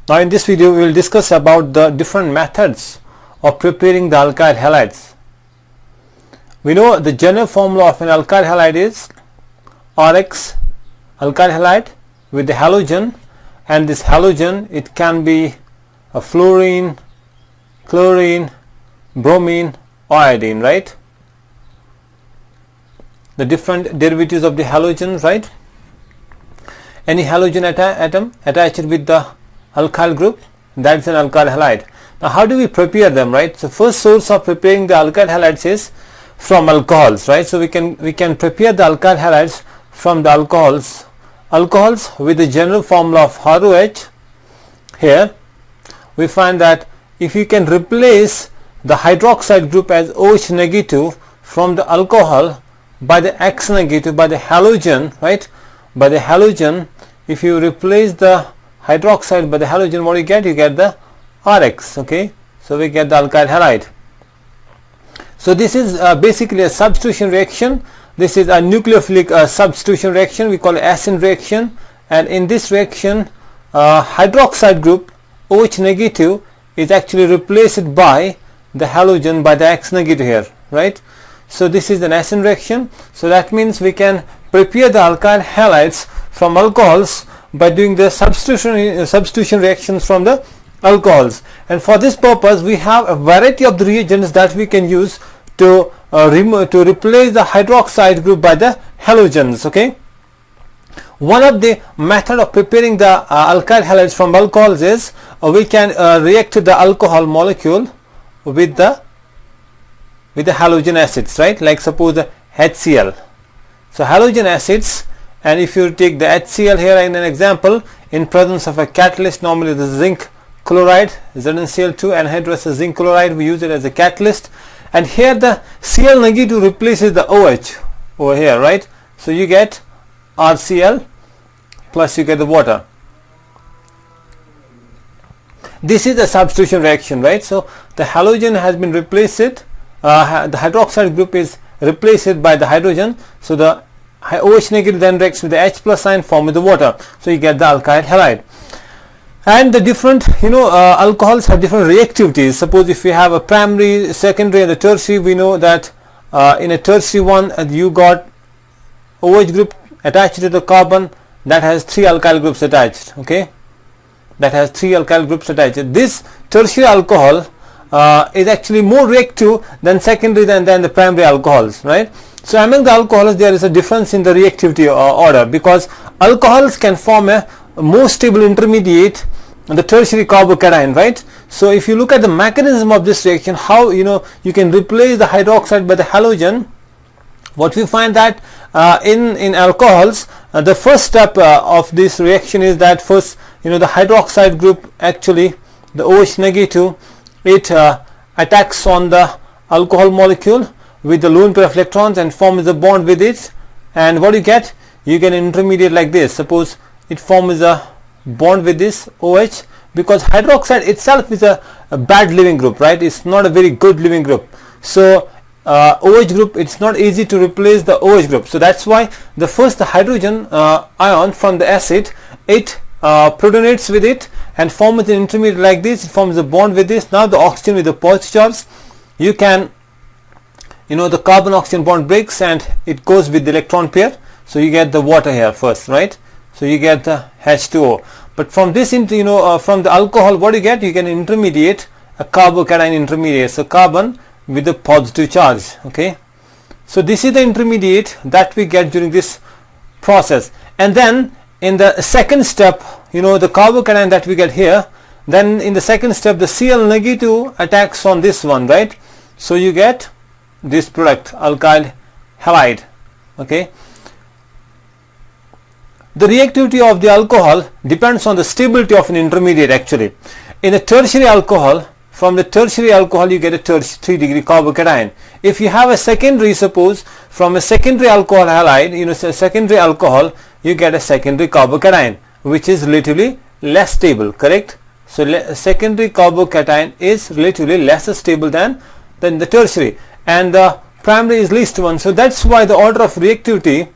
Now in this video we will discuss about the different methods of preparing the alkyl halides. We know the general formula of an alkyl halide is RX alkyl halide with the halogen, and this halogen, it can be a fluorine, chlorine, bromine, or iodine, right? The different derivatives of the halogen, right? Any halogen atom attached with the alkyl group, that's an alkyl halide. Now how do we prepare them, right? So first source of preparing the alkyl halides is from alcohols, right? So we can prepare the alkyl halides from the alcohols with the general formula of ROH. Here we find that if you can replace the hydroxide group as OH negative from the alcohol by the X negative, by the halogen, right? By the halogen, if you replace the hydroxide by the halogen, what you get? You get the RX, okay? So we get the alkyl halide. So this is basically a substitution reaction. This is a nucleophilic substitution reaction. We call it acid reaction, and in this reaction hydroxide group OH negative is actually replaced by the halogen by the X negative here, right? So this is an acid reaction. So that means we can prepare the alkyl halides from alcohols by doing the substitution reactions from the alcohols, and for this purpose we have a variety of the reagents that we can use to replace the hydroxide group by the halogens, okay? One of the method of preparing the alkyl halides from alcohols is we can react the alcohol molecule with the halogen acids, right? Like suppose the HCl. So halogen acids, and if you take the HCl here in an example, in presence of a catalyst, normally the zinc chloride, ZnCl2 anhydrous zinc chloride, we use it as a catalyst, and here the Cl negative replaces the OH over here, right? So you get RCl plus you get the water. This is a substitution reaction, right? So the halogen has been replaced, the hydroxide group is replaced by the hydrogen, so the OH negative then reacts with the H plus sign, form with the water, so you get the alkyl halide. And the different alcohols have different reactivities. Suppose if you have a primary, secondary and a tertiary, we know that in a tertiary one you got OH group attached to the carbon that has 3 alkyl groups attached, okay? That has 3 alkyl groups attached. This tertiary alcohol is actually more reactive than secondary than the primary alcohols, right? So among the alcohols there is a difference in the reactivity order, because alcohols can form a more stable intermediate, the tertiary carbocation, right? So if you look at the mechanism of this reaction, how you can replace the hydroxide by the halogen, what we find that in alcohols, the first step of this reaction is that first the hydroxide group, actually the OH negative, it attacks on the alcohol molecule with the lone pair of electrons and forms a bond with it, and what you get an intermediate like this. Suppose it forms a bond with this OH, because hydroxide itself is a bad leaving group, right? It's not a very good leaving group. So OH group, it's not easy to replace the OH group. So that's why the hydrogen ion from the acid, it protonates with it and forms an intermediate like this. It forms a bond with this. Now the oxygen with the positive charge, you can the carbon oxygen bond breaks and it goes with the electron pair, so you get the water here first, right? So you get the H2O. But from this from the alcohol, what you get an intermediate, a carbocation intermediate, so carbon with the positive charge, okay? So this is the intermediate that we get during this process. And then in the second step, the carbocation that we get here, then in the second step the Cl negative attacks on this one, right? So you get this product, alkyl halide, okay? The reactivity of the alcohol depends on the stability of an intermediate, actually. In a tertiary alcohol, from the tertiary alcohol you get a 3-degree carbocation. If you have a secondary, suppose from a secondary alcohol halide, secondary alcohol, you get a secondary carbocation, which is relatively less stable, correct? So secondary carbocation is relatively less stable than the tertiary, and the primary is least one. So that's why the order of reactivity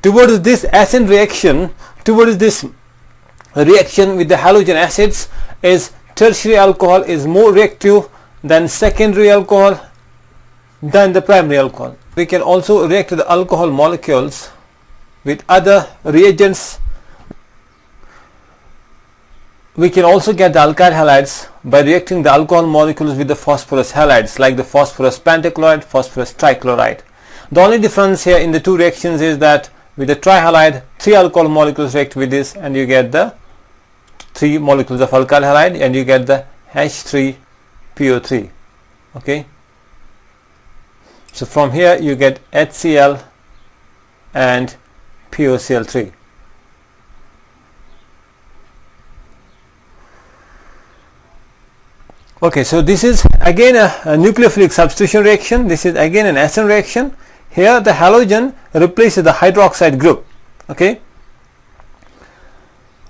towards this acid reaction, towards this reaction with the halogen acids is tertiary alcohol is more reactive than secondary alcohol than the primary alcohol. We can also react the alcohol molecules with other reagents. We can also get the alkyl halides by reacting the alcohol molecules with the phosphorus halides, like the phosphorus pentachloride, phosphorus trichloride. The only difference here in the two reactions is that with the trihalide, 3 alcohol molecules react with this and you get the 3 molecules of alkyl halide and you get the H3PO3. Okay, so from here you get HCl and POCl3. Okay, so this is again a nucleophilic substitution reaction. This is again an acid reaction. Here the halogen replaces the hydroxide group. Okay,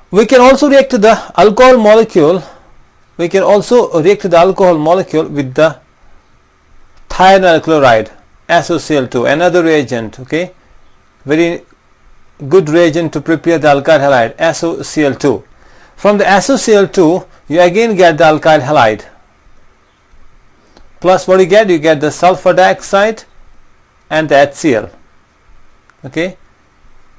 we can also react to the alcohol molecule. We can also react to the alcohol molecule with the thionyl chloride, SOCl2, another reagent. Okay, very good reagent to prepare the alkyl halide, SOCl2. From the SOCl2 you again get the alkyl halide. Plus what you get the sulfur dioxide and the HCl. Okay,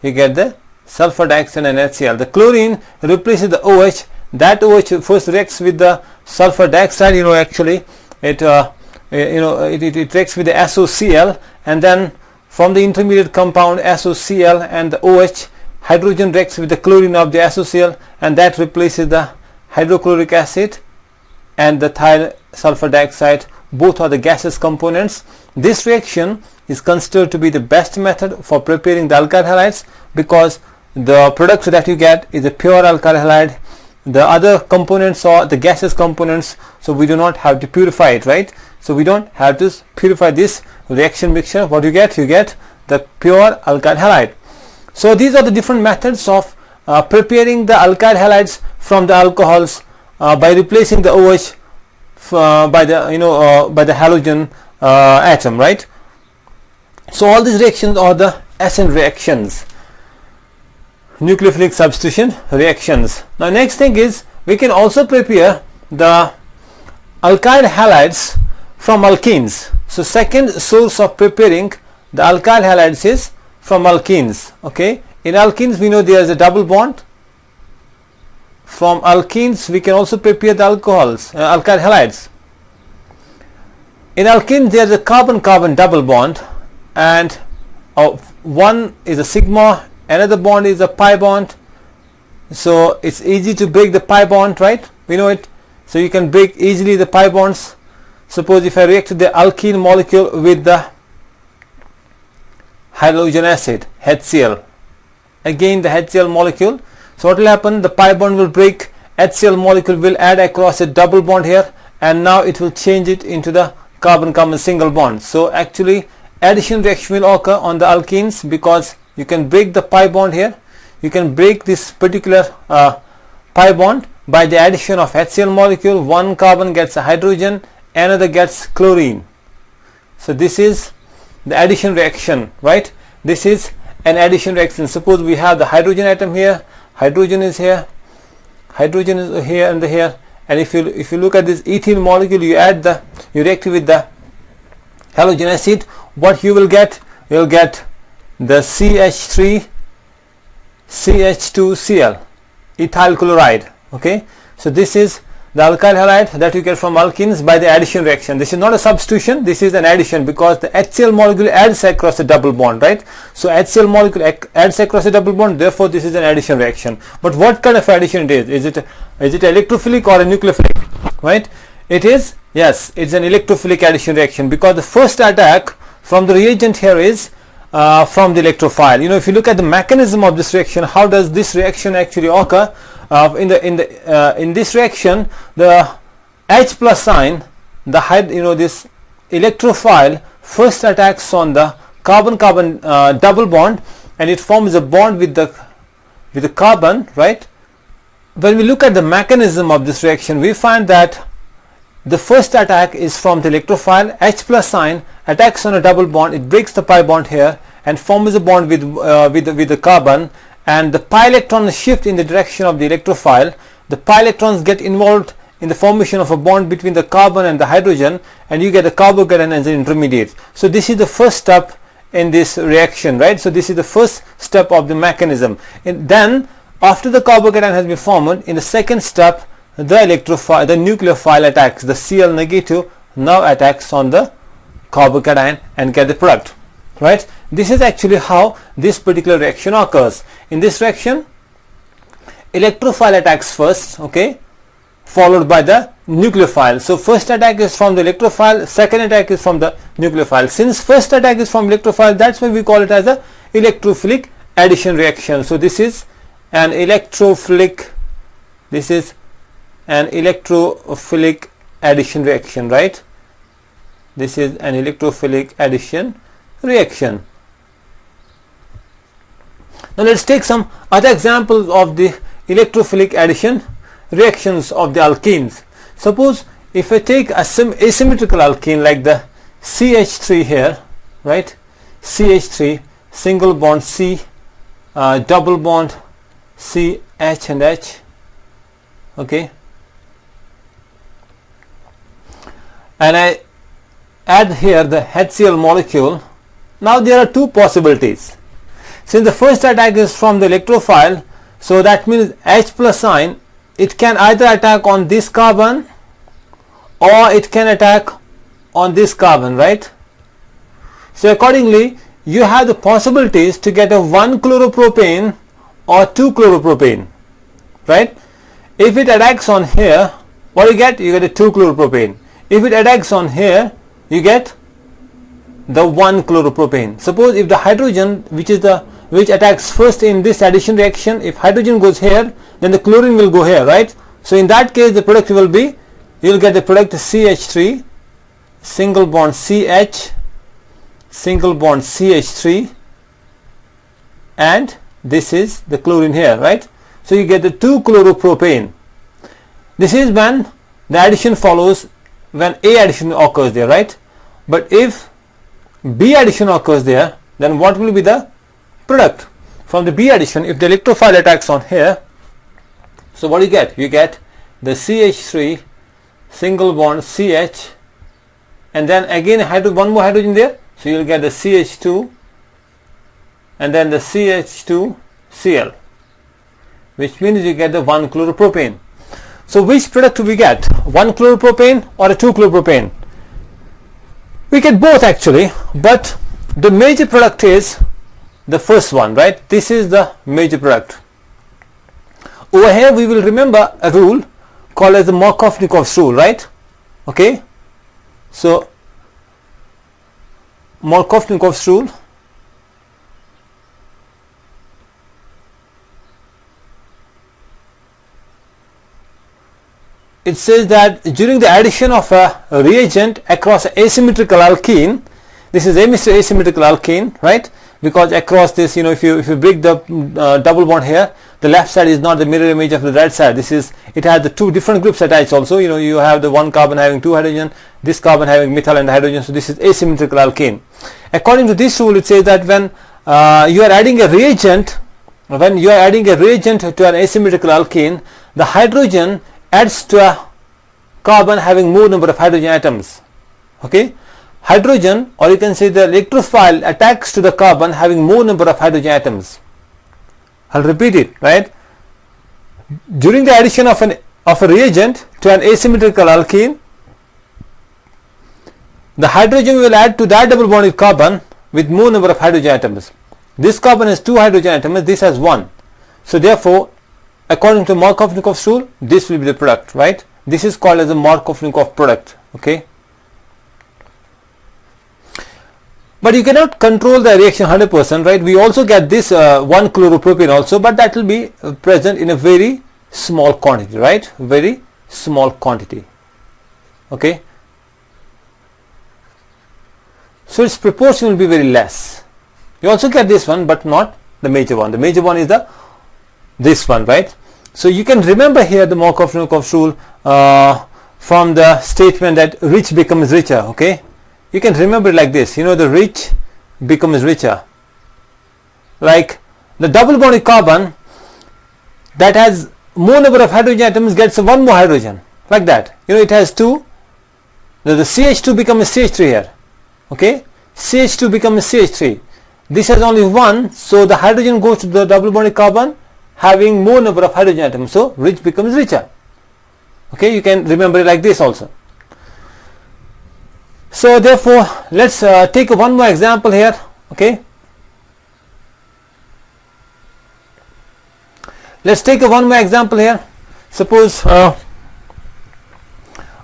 you get the sulfur dioxide and HCl. The chlorine replaces the OH. That OH first reacts with the sulfur dioxide. Actually it reacts with the SOCl, and then from the intermediate compound SOCl and the OH, hydrogen reacts with the chlorine of the SOCl, and that replaces the hydrochloric acid and the thionyl sulfur dioxide. Both are the gaseous components. This reaction is considered to be the best method for preparing the alkyl halides because the product that you get is a pure alkyl halide. The other components are the gaseous components, so we do not have to purify it, right? So we don't have to purify this reaction mixture. What you get the pure alkyl halide. So these are the different methods of preparing the alkyl halides from the alcohols by replacing the OH by the halogen atom, right? So all these reactions are the acid reactions, nucleophilic substitution reactions. Now next thing is we can also prepare the alkyl halides from alkenes. So second source of preparing the alkyl halides is from alkenes. Okay, in alkenes we know there is a double bond. From alkenes we can also prepare the alcohols, alkyl halides. In alkenes there is a carbon-carbon double bond, and one is a sigma, another bond is a pi bond. So it's easy to break the pi bond, right? We know it. So you can break easily the pi bonds. Suppose if I react the alkene molecule with the halogen acid, HCl, again the HCl molecule. So what will happen? The pi bond will break, HCl molecule will add across a double bond here, and now it will change it into the carbon-carbon single bond. So actually addition reaction will occur on the alkenes because you can break the pi bond here. You can break this particular pi bond by the addition of HCl molecule. One carbon gets a hydrogen, another gets chlorine. So this is the addition reaction, right? This is an addition reaction. Suppose we have the hydrogen atom here, hydrogen is here, hydrogen is here and here, and if you look at this ethene molecule, you react with the halogen acid, what you will get? You will get the CH3 CH2Cl, ethyl chloride. Okay, so this is the alkyl halide that you get from alkenes by the addition reaction. This is not a substitution, this is an addition because the HCl molecule adds across the double bond, right? So HCl molecule adds across the double bond, therefore this is an addition reaction. But what kind of addition it is? Is it electrophilic or a nucleophilic, right? It is, yes, it's an electrophilic addition reaction because the first attack from the reagent here is from the electrophile. If you look at the mechanism of this reaction, how does this reaction actually occur? In this reaction, the H plus sign, this electrophile first attacks on the carbon-carbon double bond, and it forms a bond with the carbon, right? When we look at the mechanism of this reaction, we find that the first attack is from the electrophile. H plus sign attacks on a double bond, it breaks the pi bond here and forms a bond with the carbon, and the pi electrons shift in the direction of the electrophile, the pi electrons get involved in the formation of a bond between the carbon and the hydrogen, and you get the carbocation as an intermediate. So this is the first step in this reaction, right? So this is the first step of the mechanism. And then after the carbocation has been formed, in the second step, the nucleophile attacks, the Cl negative now attacks on the carbocation and get the product, right? This is actually how this particular reaction occurs. In this reaction, electrophile attacks first, okay, followed by the nucleophile. So first attack is from the electrophile, second attack is from the nucleophile. Since first attack is from electrophile, that's why we call it as a electrophilic addition reaction. So this is an electrophilic, this is an electrophilic addition reaction, right? This is an electrophilic addition reaction. Now let's take some other examples of the electrophilic addition reactions of the alkenes. Suppose if I take a asymmetrical alkene like the CH3 here, right? CH3, single bond C, double bond C, H and H, okay, and I add here the HCl molecule. Now there are two possibilities. Since the first attack is from the electrophile, so that means H plus ion, it can either attack on this carbon or it can attack on this carbon, right? So accordingly, you have the possibilities to get a 1 chloropropane or 2 chloropropane, right? If it attacks on here, what do you get? You get a 2 chloropropane. If it attacks on here, you get the 1 chloropropane. Suppose if the hydrogen, which attacks first in this addition reaction, if hydrogen goes here, then the chlorine will go here, right? So in that case, the product will be, you will get the product CH3, single bond CH, single bond CH3, and this is the chlorine here, right? So you get the 2 chloropropane. This is when the addition follows, when A addition occurs there, right? But if B addition occurs there, then what will be the product from the B addition? If the electrophile attacks on here, so what do you get? You get the CH3, single bond CH, and then again one more hydrogen there, so you will get the CH2 and then the CH2Cl, which means you get the 1 chloropropane. So which product do we get? 1 chloropropane or a 2 chloropropane? We get both actually, but the major product is the first one, right? This is the major product. Over here we will remember a rule called as the Markovnikov's rule, right? Okay, so Markovnikov's rule, it says that during the addition of a reagent across an asymmetrical alkene, this is asymmetrical alkene, right? Because across this, you know, if you break the double bond here, the left side is not the mirror image of the right side. This is, it has the two different groups attached also. You know, you have the one carbon having 2 hydrogen, this carbon having methyl and hydrogen. So this is asymmetrical alkene. According to this rule, it says that when you are adding a reagent, to an asymmetrical alkene, the hydrogen adds to a carbon having more number of hydrogen atoms. Okay, hydrogen, or you can say the electrophile, attacks to the carbon having more number of hydrogen atoms. I'll repeat it, right? During the addition of a reagent to an asymmetrical alkene, the hydrogen will add to that double bonded carbon with more number of hydrogen atoms. This carbon has 2 hydrogen atoms, this has 1. So therefore, according to Markovnikov's rule, this will be the product, right? This is called as a Markovnikov product, okay? But you cannot control the reaction 100%, right? We also get this 1 chloropropane also, but that will be present in a very small quantity, right? Very small quantity, okay? So its proportion will be very less. You also get this one, but not the major one. The major one is this one, right? So you can remember here the Markovnikov's rule from the statement that rich becomes richer, okay? You can remember it like this, you know, the rich becomes richer. Like the double bonded carbon that has more number of hydrogen atoms gets one more hydrogen, like that. You know, it has two, the CH2 becomes CH3 here, okay, CH2 becomes CH3. This has only one, so the hydrogen goes to the double bonded carbon having more number of hydrogen atoms, so rich becomes richer. Okay, you can remember it like this also. So therefore, let's take one more example here. Okay, let's take one more example here. Suppose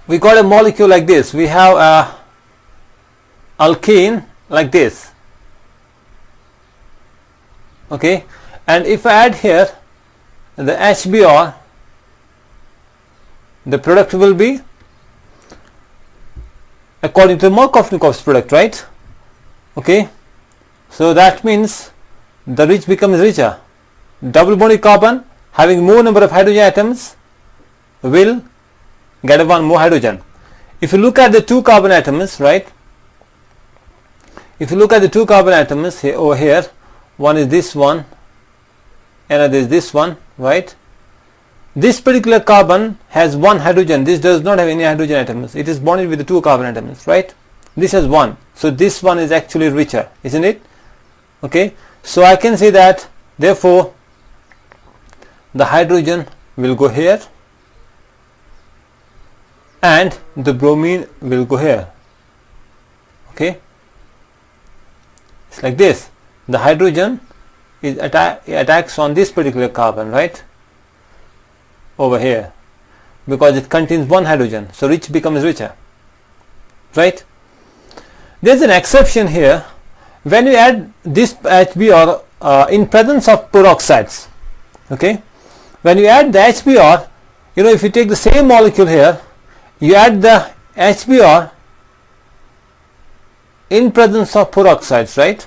we got a molecule like this. We have a alkene like this. Okay, and if I add here the HBr, the product will be according to Markovnikov's product, right? Okay, so that means the rich becomes richer. Double bonded carbon having more number of hydrogen atoms will get one more hydrogen. If you look at the two carbon atoms, right? If you look at the two carbon atoms here, over here, one is this one, another is this one, right? This particular carbon has one hydrogen. This does not have any hydrogen atoms. It is bonded with the two carbon atoms, right? This has one, so this one is actually richer, isn't it? Okay, so I can say that therefore the hydrogen will go here and the bromine will go here. Okay, it's like this. The hydrogen is attacks on this particular carbon, right, over here, because it contains one hydrogen, so rich becomes richer, right? There's an exception here. When you add this HBr in presence of peroxides, okay, when you add the HBr, you know, if you take the same molecule here, you add the HBr in presence of peroxides, right?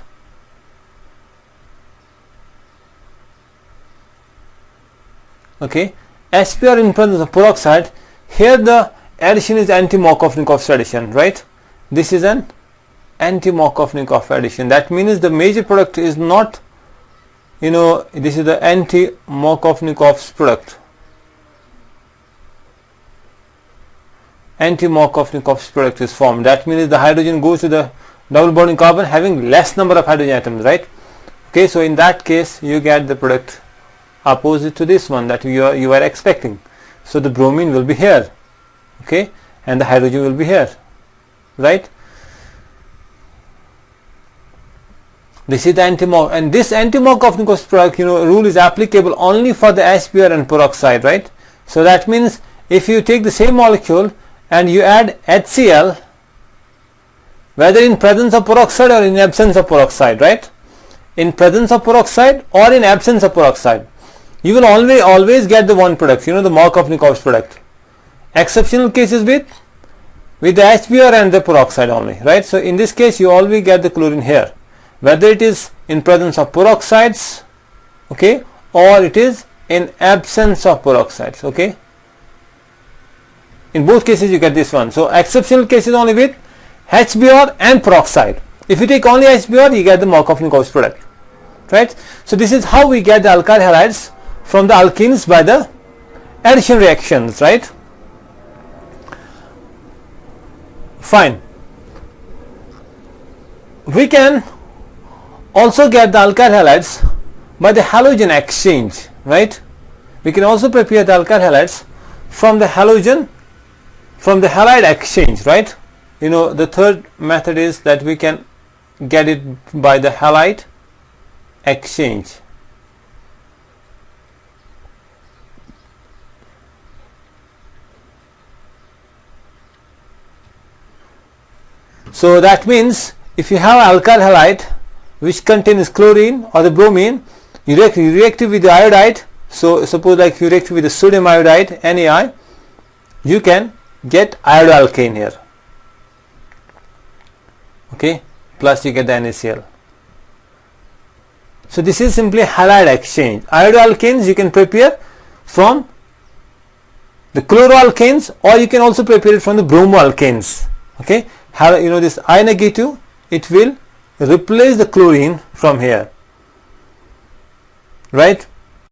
Okay, HBr in presence of peroxide, here the addition is anti-Markovnikov's addition, right? This is an anti-Markovnikov addition. That means the major product is not, you know, this is the anti-Markovnikov's product. Anti-Markovnikov's product is formed. That means the hydrogen goes to the double bonding carbon having less number of hydrogen atoms, right? Okay, so in that case you get the product opposite to this one that you are expecting. So the bromine will be here, okay, and the hydrogen will be here, right? This is the anti-Markov, and this anti-Markovnikov's product, you know, rule is applicable only for the HBr and peroxide, right? So that means if you take the same molecule and you add HCl, whether in presence of peroxide or in absence of peroxide, right? In presence of peroxide or in absence of peroxide, you will always get the one product, you know, the Markovnikov's product. Exceptional cases with the HBr and the peroxide only, right? So in this case you always get the chlorine here, whether it is in presence of peroxides, okay, or it is in absence of peroxides, okay. In both cases you get this one. So exceptional cases only with HBr and peroxide. If you take only HBr, you get the Markovnikov's product, right? So this is how we get the alkyl halides from the alkenes by the addition reactions, right? Fine. We can also get the alkyl halides by the halogen exchange, right? We can also prepare the alkyl halides from the halogen, from the halide exchange, right? You know, the third method is that we can get it by the halide exchange. So that means if you have alkyl halide which contains chlorine or the bromine, you react with the iodide. So suppose like you react with the sodium iodide, NaI, you can get iodoalkane here, okay, plus you get the NaCl. So this is simply halide exchange. Iodoalkanes you can prepare from the chloroalkanes, or you can also prepare it from the bromoalkanes, okay. You know, this I negative, it will replace the chlorine from here, right?